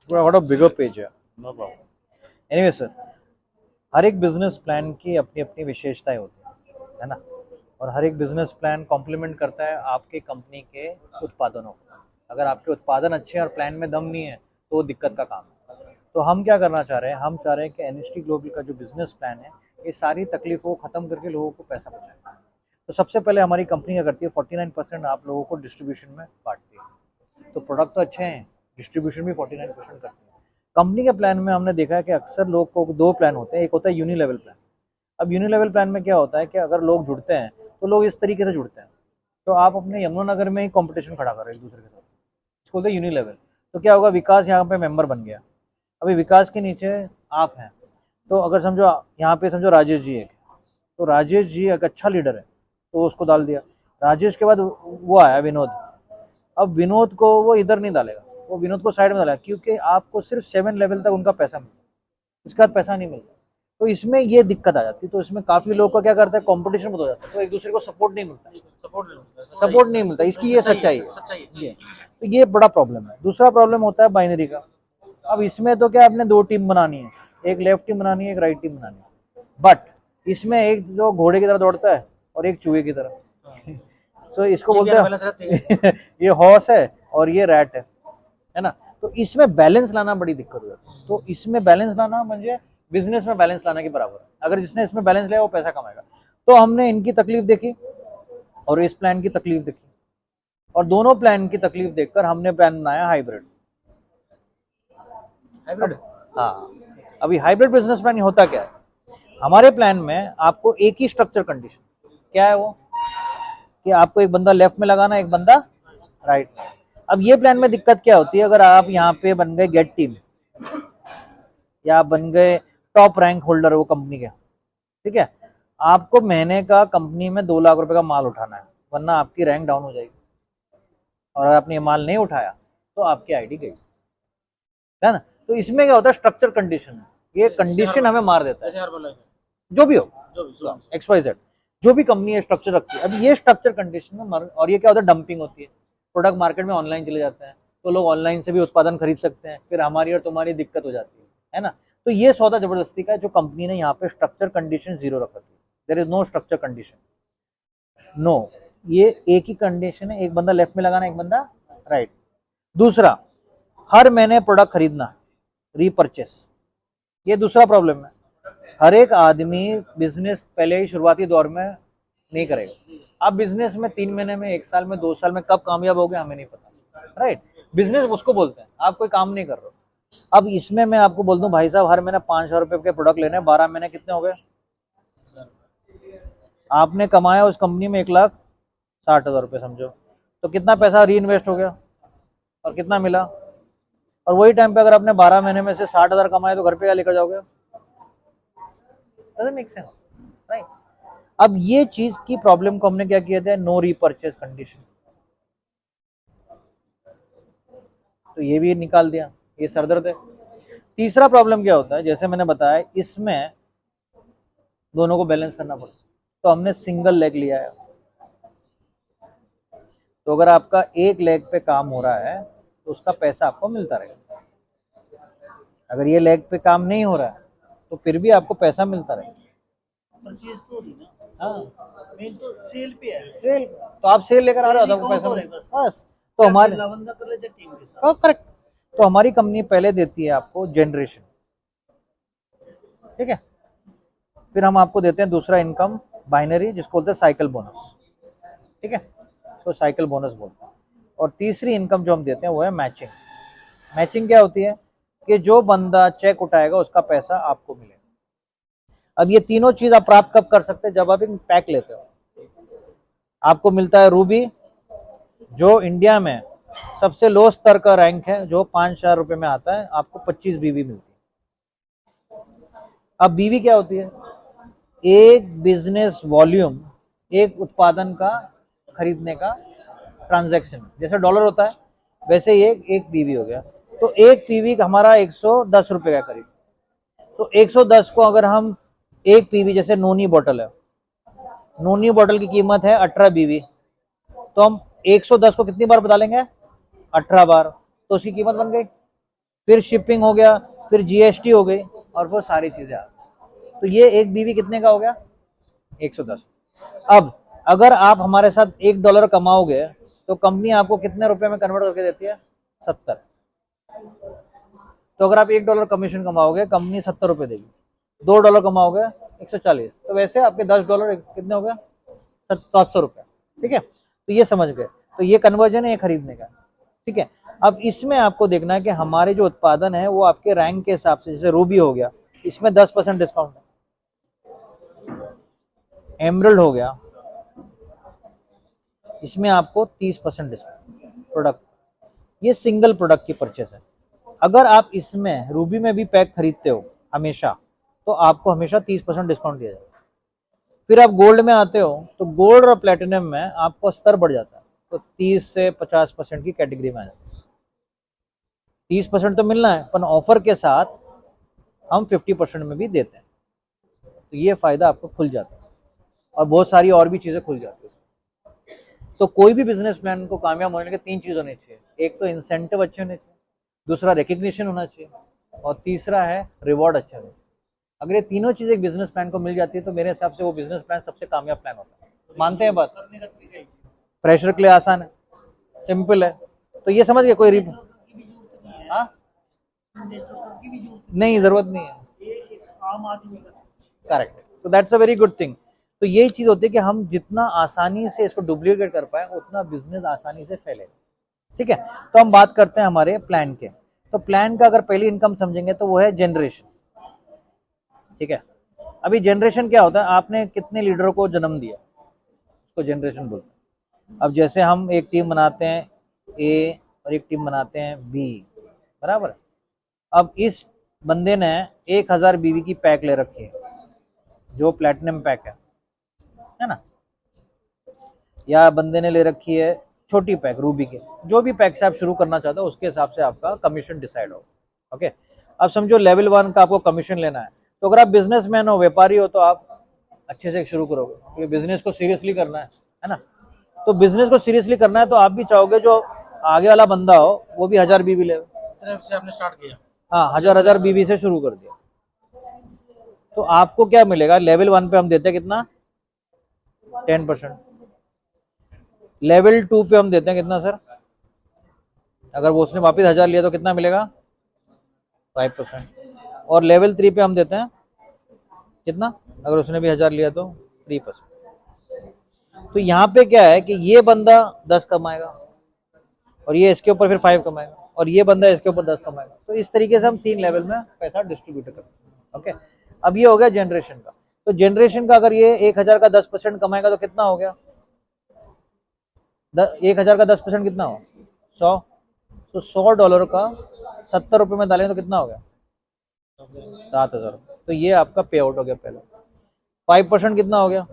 What a bigger page है, no problem. Anyway sir, हर एक business plan की अपनी अपनी विशेषताएं होती है ना, और हर एक बिजनेस प्लान कॉम्प्लीमेंट करता है आपके कंपनी के उत्पादनों को। अगर आपके उत्पादन अच्छे हैं और प्लान में दम नहीं है तो वो दिक्कत का काम है। तो हम क्या करना चाह रहे हैं, हम चाह रहे हैं कि एनएसटी ग्लोबल का जो बिजनेस प्लान है ये सारी तकलीफों को खत्म करके लोगों को पैसा पहुंचाए। तो सबसे पहले हमारी कंपनी क्या करती है, 49% आप लोगों को डिस्ट्रीब्यूशन में बांटती है। तो प्रोडक्ट तो अच्छे हैं, डिस्ट्रीब्यूशन भी 49% करती है। कंपनी के प्लान में हमने देखा है कि अक्सर लोग को दो प्लान होते हैं, एक होता है यूनि लेवल प्लान। अब यूनि लेवल प्लान में क्या होता है कि अगर लोग जुड़ते हैं तो लोग इस तरीके से जुड़ते हैं, तो आप अपने यमुनानगर में ही कंपटीशन खड़ा करो एक दूसरे के साथ, इसको बोलते हैं यूनि लेवल। तो क्या होगा, विकास यहाँ पे मेंबर बन गया, अभी विकास के नीचे आप हैं। तो अगर समझो यहाँ पे समझो राजेश जी एक, तो राजेश जी एक अच्छा लीडर है तो उसको डाल दिया। राजेश के बाद वो आया विनोद, अब विनोद को वो इधर नहीं डालेगा, वो विनोद को साइड में डालेगा, क्योंकि आपको सिर्फ 7 लेवल तक उनका पैसा मिलता है, उसके बाद पैसा नहीं मिलता। तो इसमें ये दिक्कत आ जाती है। तो इसमें काफी लोग का क्या करता है, कंपटीशन बहुत हो जाता है, तो एक दूसरे को सपोर्ट नहीं मिलता, सपोर्ट नहीं मिलता, इसकी ये सच्चाई है ये। तो ये बड़ा प्रॉब्लम है। दूसरा प्रॉब्लम होता है बाइनरी का। अब इसमें तो क्या, आपने दो टीम बनानी है, एक लेफ्ट टीम बनानी है, एक राइट टीम बनानी है, बट इसमें एक जो घोड़े की तरह दौड़ता है और एक चूहे की तरह। सो इसको बोलते हैं ये हॉर्स है और ये रैट है ना। तो इसमें बैलेंस लाना बड़ी दिक्कत हो जाती है। तो इसमें बैलेंस लाना म्हणजे बिजनेस में बैलेंस लाना के बराबर है। अगर जिसने इसमें बैलेंस लिया वो पैसा कमाएगा। तो हमने इनकी तकलीफ देखी और इस प्लान की तकलीफ देखी, और दोनों प्लान की तकलीफ देखकर हमने प्लान बनाया हाइब्रिड। हाँ, अभी हाइब्रिड बिजनेस प्लान होता क्या है, हमारे प्लान में आपको एक ही स्ट्रक्चर कंडीशन क्या है, वो कि आपको एक बंदा लेफ्ट में लगाना, एक बंदा राइट में। अब ये प्लान में दिक्कत क्या होती है, अगर आप यहाँ पे बन गए गेट टीम या आप बन गए टॉप रैंक होल्डर वो कंपनी के, ठीक है, आपको महीने का कंपनी में 2 लाख रुपए का माल उठाना है, वरना आपकी रैंक डाउन हो जाएगी। और अगर आपने ये माल नहीं उठाया तो आपकी आईडी गई, है ना। तो इसमें क्या होता है, स्ट्रक्चर कंडीशन, ये कंडीशन हमें मार देता है, जो भी हो एक्स वाई जेड, जो भी कंपनी है स्ट्रक्चर रखती है। अब ये स्ट्रक्चर कंडीशन में और ये क्या होता है, डंपिंग होती है, प्रोडक्ट मार्केट में ऑनलाइन चले जाते हैं, तो लोग ऑनलाइन से भी उत्पादन खरीद सकते हैं, फिर हमारी और तुम्हारी दिक्कत हो जाती है ना। तो ये सौदा जबरदस्ती का है जो कंपनी ने यहाँ पे स्ट्रक्चर कंडीशन जीरो रख रखी है। There is no structure condition, no, ये एक ही कंडीशन है, एक बंदा लेफ्ट में लगाना, एक बंदा राइट। दूसरा, हर महीने प्रोडक्ट खरीदना, रीपरचेस, ये दूसरा प्रॉब्लम है। हर एक आदमी बिजनेस पहले ही शुरुआती दौर में नहीं करेगा। आप बिजनेस में 3 महीने में, 1 साल में, 2 साल में कब कामयाब हो गए हमें नहीं पता, राइट। बिजनेस उसको बोलते हैं, आप कोई काम नहीं कर रहे हो। अब इसमें मैं आपको बोल दूं भाई साहब, हर महीने 500 रुपए के प्रोडक्ट लेने, 12 महीने कितने हो गए, आपने कमाया उस कंपनी में 1,60,000 रुपये समझो, तो कितना पैसा री इन्वेस्ट हो गया और कितना मिला। और वही टाइम पे अगर आपने 12 महीने में से 60,000 कमाए तो घर पे क्या लेकर जाओगे, डजंट मेक सेंस, राइट। अब ये चीज की प्रॉब्लम को हमने क्या किया था, नो रीपरचेस कंडीशन, तो ये भी निकाल दिया, ये सरदर्द है। तीसरा प्रॉब्लम क्या होता है, जैसे मैंने बताया, इसमें दोनों को बैलेंस करना पड़ता है, तो हमने सिंगल लेग लिया है। तो अगर आपका एक लेग पे काम हो रहा है तो उसका पैसा आपको मिलता रहेगा, अगर ये लेग पे काम नहीं हो रहा है तो फिर भी आपको पैसा मिलता रहेगा। परचेज तो नहीं ना, हाँ, मेन तो सेल पे है। सेल, तो आप सेल लेकर आ रहे हो तो पैसा बस। तो हमारे करेक्ट, तो हमारी कंपनी पहले देती है आपको जनरेशन, ठीक है, फिर हम आपको देते हैं दूसरा इनकम बाइनरी, जिसको बोलते हैं साइकिल बोनस, ठीक है, तो साइकिल बोनस बोलते हैं। और तीसरी इनकम जो हम देते हैं वो है मैचिंग। मैचिंग क्या होती है कि जो बंदा चेक उठाएगा उसका पैसा आपको मिलेगा। अब ये तीनों चीज आप प्राप्त कब कर सकते हैं, जब आप एक पैक लेते हो। आपको मिलता है रूबी, जो इंडिया में सबसे लो स्तर का रैंक है, जो 5,000 रुपए में आता है, आपको 25 बीवी मिलती है। अब बीवी क्या होती है, एक बिजनेस वॉल्यूम, एक उत्पादन का खरीदने का ट्रांजैक्शन, जैसे डॉलर होता है वैसे ये एक पीवी हो गया। तो एक पीवी हमारा 110 रुपए का करीब, तो 110 को अगर हम एक पीवी, जैसे नोनी बोतल है, नोनी बोतल की कीमत है 18 बीवी, तो हम 110 को कितनी बार बदलेंगे, 18 बार, तो उसकी कीमत बन गई। फिर शिपिंग हो गया, फिर जीएसटी हो गई, और वो सारी चीजें आ गई। तो ये एक बीवी कितने का हो गया? 110। अब अगर आप हमारे साथ $1 कमाओगे तो कंपनी आपको कितने रुपए में कन्वर्ट करके देती है? 70। तो अगर आप $1 कमीशन कमाओगे, कंपनी 70 रुपए देगी। $2 कमाओगे, 140। तो वैसे आपके $10 कितने हो गए? 700 रुपए। ठीक है, तो ये समझ गए। तो ये कन्वर्जन है, ये खरीदने का। ठीक है, अब इसमें आपको देखना है कि हमारे जो उत्पादन है वो आपके रैंक के हिसाब से, जैसे रूबी हो गया, इसमें 10% डिस्काउंट है। एमरल्ड हो गया, इसमें आपको 30% डिस्काउंट प्रोडक्ट। ये सिंगल प्रोडक्ट की परचेस है। अगर आप इसमें रूबी में भी पैक खरीदते हो हमेशा, तो आपको हमेशा 30% डिस्काउंट दिया जाएगा। फिर आप गोल्ड में आते हो तो गोल्ड और प्लेटिनम में आपको स्तर बढ़ जाता है, तो 30 से 50% की कैटेगरी में आ जाता है। 30% तो मिलना है, पर ऑफर के साथ हम 50% में भी देते हैं। तो ये फायदा आपको खुल जाता है, और बहुत सारी और भी चीजें खुल जाती है। तो कोई भी बिजनेस प्लान को कामयाब होने के 3 चीज होनी चाहिए। एक तो इंसेंटिव अच्छे होने चाहिए, दूसरा रिकग्निशन होना चाहिए, और तीसरा है रिवॉर्ड अच्छा होना चाहिए। अगर ये तीनों चीज एक बिजनेस प्लान को मिल जाती है तो मेरे हिसाब से वो बिजनेस प्लान सबसे कामयाब प्लान होता है। मानते हैं बात? फ्रेशर के लिए आसान है, सिंपल है। तो ये समझ गए कोई हाँ नहीं, जरूरत नहीं है। Correct, so that's a very good thing. तो यही चीज होती है कि हम जितना आसानी से इसको डुप्लीकेट कर पाए उतना बिजनेस आसानी से फैलेगा। ठीक है, तो हम बात करते हैं हमारे प्लान के। तो प्लान का अगर पहली इनकम समझेंगे तो वो है जनरेशन। ठीक है, अभी जनरेशन क्या होता है? आपने कितने लीडरों को जन्म दिया, उसको जनरेशन बोलते हैं। अब जैसे हम एक टीम बनाते हैं ए और एक टीम बनाते हैं बी, बराबर। अब इस बंदे ने 1000 बीवी की पैक ले रखी है, जो प्लेटिनम पैक है ना, या बंदे ने ले रखी है छोटी पैक रूबी के। जो भी पैक से आप शुरू करना चाहते हो उसके हिसाब से आपका कमीशन डिसाइड हो। ओके, अब समझो लेवल 1 का आपको कमीशन लेना है, तो अगर आप बिजनेसमैन हो, व्यापारी हो, तो आप अच्छे से शुरू करोगे, क्योंकि बिजनेस को सीरियसली करना है ना। तो बिजनेस को सीरियसली करना है तो आप भी चाहोगे जो आगे वाला बंदा हो वो भी 1000 बीवी ले। आपने स्टार्ट किया, हाँ, 1000 बीवी से शुरू कर दिया। तो आपको क्या मिलेगा? लेवल 1 पे हम देते हैं कितना? 10%। लेवल 2 पे हम देते हैं कितना सर? अगर वो उसने वापस 1000 लिया तो कितना मिलेगा? 5%। और लेवल 3 पे हम देते हैं कितना? अगर उसने भी 1000 लिया तो 3%। तो यहाँ पे क्या है कि ये बंदा 10 कमाएगा, और ये इसके ऊपर फिर 5 कमाएगा, और ये बंदा इसके ऊपर 10 कमाएगा। तो इस तरीके से हम 3 लेवल में पैसा डिस्ट्रीब्यूट करते हैं। ओके, अब ये हो गया जनरेशन का। तो जनरेशन का अगर ये 1000 का 10% कमाएगा तो कितना हो गया? 1000 का 10% कितना हो? 100। तो $100 का 70 रुपए में डालें तो कितना हो गया? 7000। तो ये आपका पे आउट हो गया पहले। 5% कितना हो गया?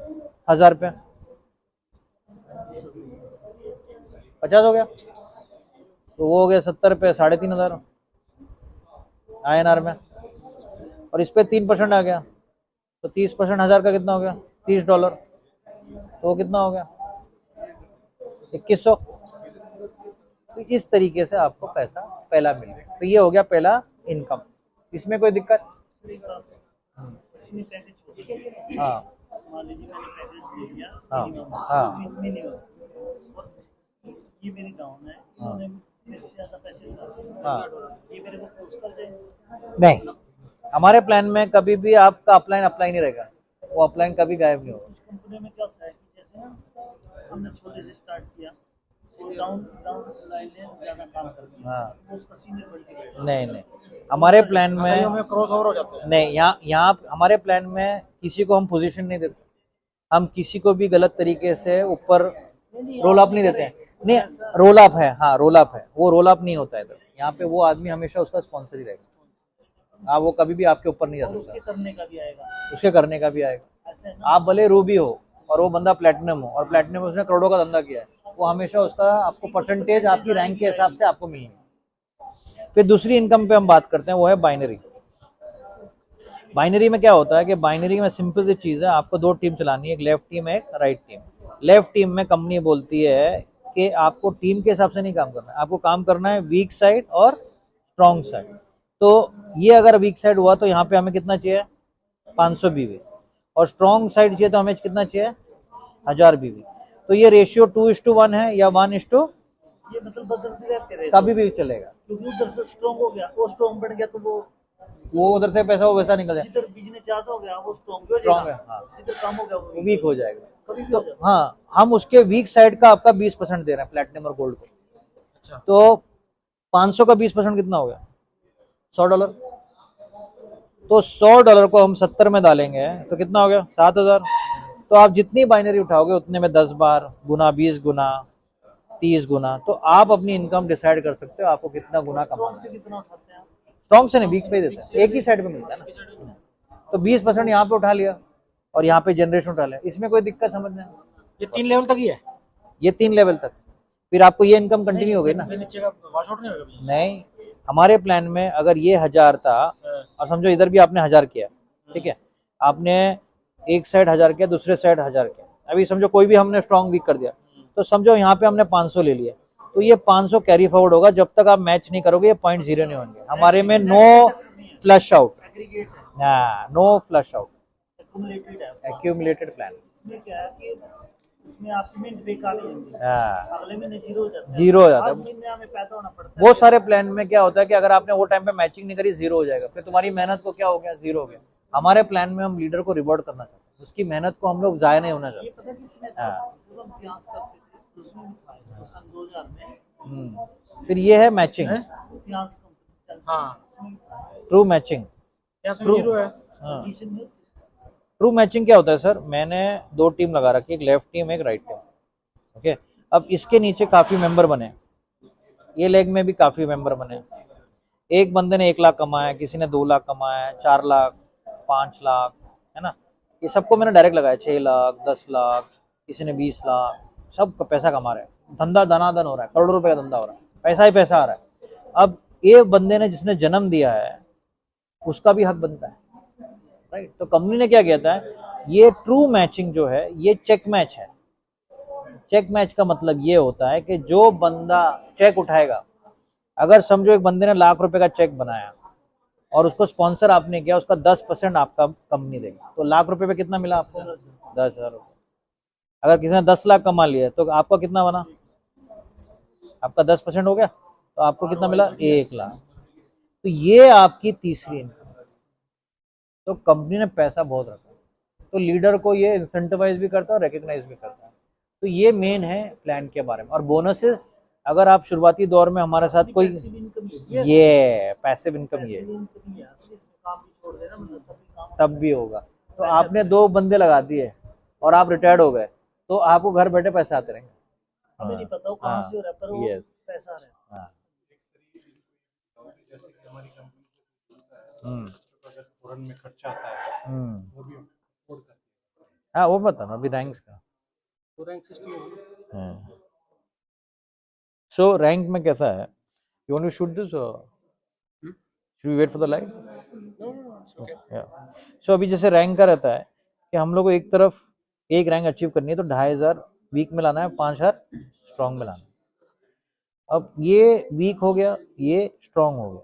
1000 पे 50 हो गया, तो वो हो गया 70 पे 3500 INR में। और इस पे 3% आ गया, तो 30% 1000 का कितना हो गया? $30। तो वो कितना हो गया? 2100। तो इस तरीके से आपको पैसा पहला मिल गया। तो ये हो गया पहला इनकम। इसमें कोई दिक्कत? इसमें पैकेज छोटे के हाँ मान लीजिए मैंने पैकेज ले लिया हाँ मिनिमम, हाँ मिनिमम, और ये मेरी डाउन है, इन्होंने मेरे से ज्यादा पैसे डाले, हाँ। ये मेरे को पोस्ट कर दें? नहीं, हमारे प्लान में कभी भी आपका अपलाइन अप्लाई नहीं रहेगा, वो अपलाइन कभी गायब नहीं होगा। कुछ कंपनी में क्या होता है कि जैसे ना हमने छोटे से स्टार्ट किया, तो डाउन डाउन लाइन में ज्यादा काम कर दिया, हाँ, तो उसका सीनियर बढ़ नहीं नहीं, हमारे प्लान में क्रॉस ओवर हो जाता है। नहीं, यहाँ हमारे प्लान में किसी को हम पोजीशन नहीं देते, हम किसी को भी गलत तरीके से ऊपर रोल अप नहीं देते हैं। नहीं, रोल अप है, हाँ रोल अप है, वो रोल अप नहीं होता है। यहाँ पे वो आदमी हमेशा उसका स्पॉन्सर ही रहेगा। वो कभी भी आपके ऊपर नहीं जा सकता। उसके करने का भी आएगा, उसके करने का भी आएगा। ऐसे है ना। आप भले रूबी हो और वो बंदा प्लेटिनम हो, और प्लेटिनम में उसने करोड़ों का धंधा किया है, वो हमेशा उसका आपको परसेंटेज आपकी रैंक के हिसाब से आपको मिलेंगे। फिर दूसरी इनकम पे हम बात करते हैं, वो है बाइनरी। बाइनरी में क्या होता है कि बाइनरी में सिंपल सी चीज़ है, आपको 2 टीम चलानी है, एक लेफ्ट टीम है, एक राइट टीम। लेफ्ट टीम में कंपनी बोलती है कि आपको टीम के हिसाब से नहीं काम करना है, आपको काम करना है वीक साइड और स्ट्रॉन्ग साइड। तो ये अगर वीक साइड हुआ तो यहाँ पे हमें कितना चाहिए 500 बीवी, और स्ट्रॉन्ग साइड चाहिए तो हमें कितना चाहिए 1000 बीवी। तो ये रेशियो 2:1 है या 1:, ये मतलब बदलते रहते रहे कभी भी चलेगा, क्योंकि उधर से स्ट्रॉन्ग हो गया, वो स्ट्रॉन्ग बढ़ गया तो वो उधर से पैसा वो वैसा निकल जाए, जिधर बिजनेस ज्यादा हो गया वो स्ट्रॉन्ग हो स्ट्रॉन्ग जाएगा, है, हाँ, जिधर कम हो गया वो वीक हो जाएगा। कभी भी तो हो जाएगा। हाँ, हम उसके वीक साइड का आपका 20% दे रहे हैं प्लेटिनम और गोल्ड को। अच्छा, तो 500 का 20% कितना हो गया $100। तो $100 को हम 70 में डालेंगे तो कितना हो गया 7000। तो आप जितनी बाइनरी उठाओगे उतने में 10 बार गुना, 20 गुना, 30 गुना, तो आप अपनी इनकम डिसाइड कर सकते हो आपको कितना गुना कमाना से है। कितना उठाते हैं? स्ट्रॉन्ग से नहीं, वीक पे ही देते हैं, एक ही साइड पे मिलता है ना। तो 20% यहाँ पे उठा लिया और यहाँ पे जनरेशन उठा लिया, इसमें कोई दिक्कत समझना है। ये 3 लेवल तक ही है, ये 3 लेवल तक, फिर आपको ये इनकम कंटिन्यू हो गई ना। फिर नीचे का वॉश आउट नहीं होगा कभी? नहीं, हमारे प्लान में अगर ये 1000 था और समझो इधर भी आपने 1000 किया, ठीक है, आपने एक साइड 1000 किया, दूसरे साइड 1000 किया, अभी समझो कोई भी हमने स्ट्रॉन्ग वीक कर दिया, तो समझो यहाँ पे हमने 500 ले लिया, तो ये 500 कैरी फॉरवर्ड होगा जब तक आप मैच नहीं करोगे, ये पॉइंट 0 नहीं होंगे। हमारे में नो फ्लश आउट, एग्रीगेट है, नो फ्लश आउट, एक्यूमुलेटेड है। एक्यूमुलेटेड प्लान, इसमें क्या है कि इसमें आपकी मिनट बेकार नहीं होती, हाँ, अगले महीने जीरो हो जाता है, जीरो हो जाता हर है। महीने हमें पैदा होना पड़ता है। बहुत सारे प्लान में क्या होता है कि अगर आपने वो टाइम पे मैचिंग नहीं करी, 0 हो जाएगा, फिर तुम्हारी मेहनत को क्या हो गया, 0 हो गया। हमारे प्लान में हम लीडर को रिवॉर्ड करना चाहते हैं, उसकी मेहनत को हम लोग जाया नहीं होना ये चाहते। पता है किसमें था? जब हम इतिहास करते थे उसमें भी था, तो सन 2000 में फिर ये है मैचिंग, इतिहास कंपनी हाँ, ट्रू मैचिंग। यहाँ से 0 है। हाँ, पोजीशन में ट्रू मैचिंग क्या होता है सर, मैंने 2 टीम लगा रखी है, एक लेफ्ट टीम एक राइट टीम, ओके। अब इसके नीचे काफी मेंबर बने, ये लेग में भी काफी मेंबर बने। एक बंदे ने 1 लाख कमाया, किसी ने 2 लाख कमाया, 4 लाख, 5 लाख, है ना। ये सबको मैंने डायरेक्ट लगाया, 6 लाख, 10 लाख, किसी ने 20 लाख, सब पैसा कमा रहे हैं, धंधा धनाधन हो रहा है, करोड़ों रुपए का धंधा हो रहा है, पैसा ही पैसा आ रहा है। अब ये बंदे ने जिसने जन्म दिया है उसका भी हक बनता है, राइट। तो कंपनी ने क्या किया था, ये ट्रू मैचिंग जो है ये चेक मैच है। चेक मैच का मतलब ये होता है कि जो बंदा चेक उठाएगा, अगर समझो एक बंदे ने ₹1,00,000 का चेक बनाया और उसको स्पॉन्सर आपने किया, उसका 10% आपका कंपनी देगा, तो ₹1,00,000 पे कितना मिला आपको, 10,000। अगर किसी ने 10 लाख कमा लिया तो आपका कितना बना, आपका 10% हो गया, तो आपको कितना मिला, 1 लाख। तो ये आपकी तीसरी इनकम। तो कंपनी ने पैसा बहुत रखा, तो लीडर को ये इंसेंटिवाइज भी करता है और रिकग्नाइज भी करता है। तो ये मेन है प्लान के बारे में। और बोनसेस, अगर आप शुरुआती दौर में हमारे साथ कोई, पैसिव इनकम है, ये पैसिव इनकम ये पैसिव इनकम ही है, सिर्फ काम भी छोड़ देना मतलब तभी काम तब भी होगा। तो आपने 2 बंदे लगा दिए और आप रिटायर्ड हो गए, तो आपको घर बैठे पैसे आते रहेंगे। हमें नहीं पता वो कहाँ से हो रहा है, पर वो Yes. पैसा आ रहा है। हाँ, फौरन में खर्चा आता है वो भी अफोर्ड करते हैं। हाँ, वो बता ना अभी रैंक्स का। तो रैंक सिस्टम सो रैंक में कैसा है, you want to shoot this, should we wait for the live? So अभी जैसे रैंक का रहता है कि हम लोग को एक तरफ एक रैंक अचीव करनी है, तो 2,500 वीक में लाना है, 5,000 स्ट्रॉन्ग में लाना है। अब ये वीक हो गया, ये स्ट्रॉन्ग हो गया,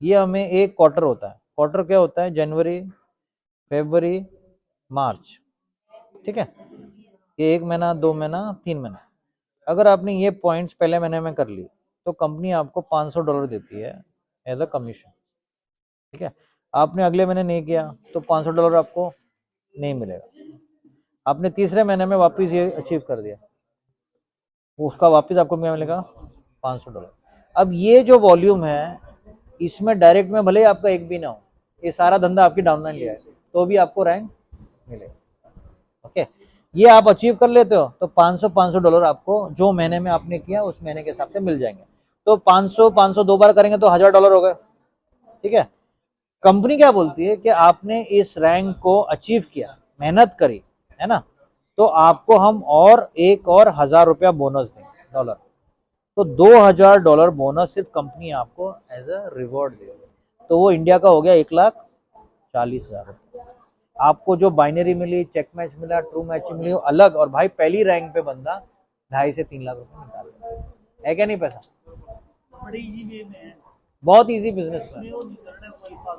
ये हमें एक क्वार्टर होता है। क्वार्टर क्या होता है, जनवरी, फरवरी, मार्च, ठीक है, ये 1 महीना, 2 महीना, 3 महीना। अगर आपने ये पॉइंट्स पहले महीने में कर ली तो कंपनी आपको $500 देती है एज अ कमीशन, ठीक है। आपने अगले महीने नहीं किया तो $500 आपको नहीं मिलेगा। आपने तीसरे महीने में वापस ये अचीव कर दिया, उसका वापस आपको क्या मिलेगा, $500। अब ये जो वॉल्यूम है, इसमें डायरेक्ट में भले ही आपका एक भी ना हो, ये सारा धंधा आपकी डाउनलाइन लिया है, तो भी आपको रैंक मिलेगा, ओके। ये आप अचीव कर लेते हो तो $500 आपको जो महीने में आपने किया उस महीने के हिसाब से मिल जाएंगे। तो 500 2 बार करेंगे तो $1,000 हो गए, ठीक है। कंपनी क्या बोलती है कि आपने इस रैंक को अचीव किया, मेहनत करी, है ना, तो आपको हम और $1,000 बोनस देंगे, डॉलर। तो $2,000 बोनस सिर्फ कंपनी आपको एज अ रिवॉर्ड देगी, तो वो इंडिया का हो गया 1,40,000। आपको जो बाइनरी मिली, चेक मैच मिला, ट्रू मैच मिली, वो अलग। और भाई पहली रैंक पे बंदा 2.5 से 3 लाख रुपए निकाल रहा है क्या नहीं पैसा? बड़ी इजी वे में है। बहुत इजी बिजनेस प्लान,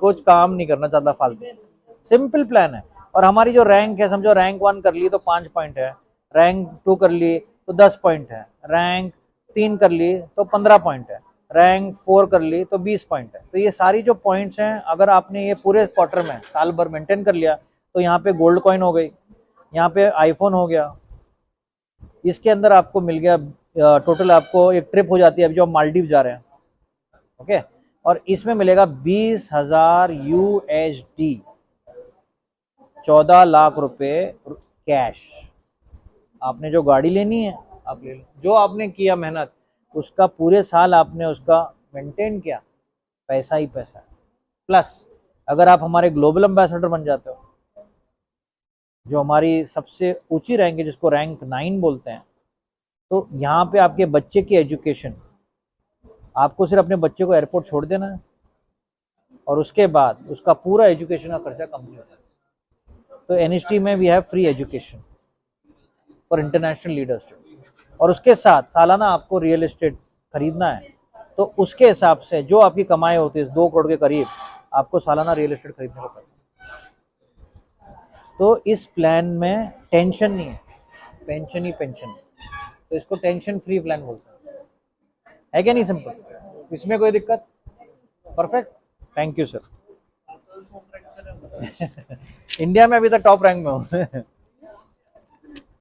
कुछ काम नहीं करना चाहता फालतू, सिंपल प्लान है। और हमारी जो रैंक है, समझो रैंक 1 कर ली तो 5 पॉइंट है, रैंक 2 कर ली तो 10 पॉइंट है, रैंक 3 कर ली तो 15 पॉइंट है, रैंक 4 कर ली तो 20 पॉइंट है। तो ये सारी जो पॉइंट्स हैं, अगर आपने ये पूरे क्वार्टर में साल भर मेंटेन कर लिया तो यहाँ पे गोल्ड कॉइन हो गई, यहाँ पे आईफोन हो गया, इसके अंदर आपको मिल गया टोटल, आपको एक ट्रिप हो जाती है अभी जो हम मालदीव जा रहे हैं, ओके। और इसमें मिलेगा 20,000 USD, 14 लाख रुपए कैश। आपने जो गाड़ी लेनी है आप ले लो, जो आपने किया मेहनत उसका पूरे साल आपने उसका मेंटेन किया, पैसा ही पैसा है। प्लस अगर आप हमारे ग्लोबल एम्बेसडर बन जाते हो, जो हमारी सबसे ऊंची रैंक है जिसको रैंक 9 बोलते हैं, तो यहाँ पे आपके बच्चे की एजुकेशन, आपको सिर्फ अपने बच्चे को एयरपोर्ट छोड़ देना है और उसके बाद उसका पूरा एजुकेशन का खर्चा कंपनी होता है। तो NHT में we have free education for international leadership, और उसके साथ सालाना आपको रियल एस्टेट खरीदना है तो उसके हिसाब से जो आपकी कमाई होती है 2 करोड़ के करीब, आपको सालाना रियल एस्टेट खरीदने को पड़ता है। तो इस प्लान में टेंशन नहीं है, पेंशन ही पेंशन है, तो इसको टेंशन फ्री प्लान बोलते है क्या नहीं? सिंपल, इसमें कोई दिक्कत? Perfect, thank you sir. India में अभी तक टॉप रैंक में हूँ।